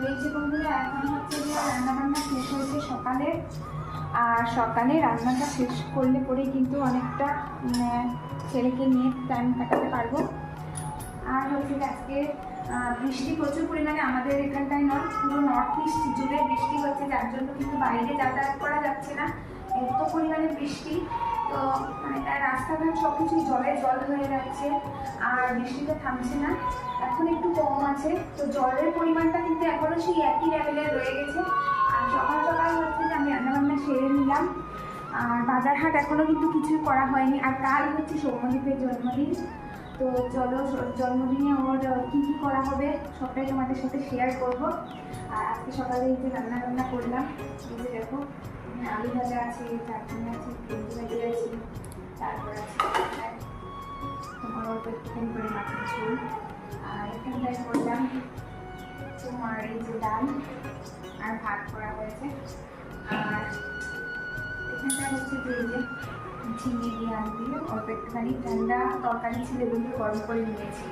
এই যে বন্ধুরা এখন হচ্ছে যে রান্নাবান্না শেষ হয়েছে সকালে, আর সকালে রান্নাটা শেষ করলে পরেই কিন্তু অনেকটা ছেলেকে নিয়ে টাইম কাটাতে পারবো। আর হচ্ছে যে আজকে বৃষ্টি প্রচুর পরিমাণে আমাদের এখানটায় নয়, পুরো নর্থ ইস্ট জুড়ে বৃষ্টি হচ্ছে, যার জন্য কিন্তু বাইরে যাতায়াত করা যাচ্ছে না, এত পরিমাণে বৃষ্টি। তো মানে রাস্তাঘাট সব কিছুই জলে জল হয়ে যাচ্ছে, আর বৃষ্টিটা থামছে না, এখন একটু কম আছে। তো জলের পরিমাণটা কিন্তু এখনও সেই একই লেভেলে রয়ে গেছে। আর সকাল সকাল হচ্ছে যে আমি রান্নাবান্না সেরে নিলাম, আর বাজার হাট এখনও কিন্তু কিছুই করা হয়নি। আর কাল হচ্ছে সৌম্যদীপের জন্মদিন, তো চলো জন্মদিনে ওর কী কী করা হবে সবটাই তোমাদের সাথে শেয়ার করব। আর আজকে সকালে এই যে রান্না করলাম, এই যে দেখো আলু ভাজা আছে, চাটনি আছে, ভেন্ডি ভাজি আছে, তারপর আছে তোমার অল্প একটুখানি করে মাছের ঝোল। আর এখানটায় করলাম তোমার এই যে ডাল আর ভাত করা হয়েছে। আর এখানটায় হচ্ছে যে এই যে ঝিঙে দিয়ে আলু দিয়ে অল্প একটুখানি ঠান্ডা তরকারি ছিল, এগুলো গরম করে নিয়েছি,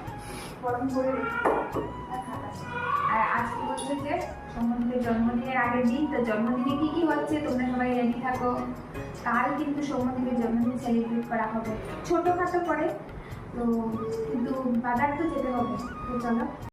গরম করে আর আজকে হচ্ছে যে সৌম্যদীপের জন্মদিনের আগের দিন। তো জন্মদিনে কী কী হচ্ছে তোমরা সবাই রেডি থাকো। কাল কিন্তু সৌম্যদীপের জন্মদিন সেলিব্রেট করা হবে ছোটোখাটো করে, তো কিন্তু বাজার তো যেতে হবে। তো চলো।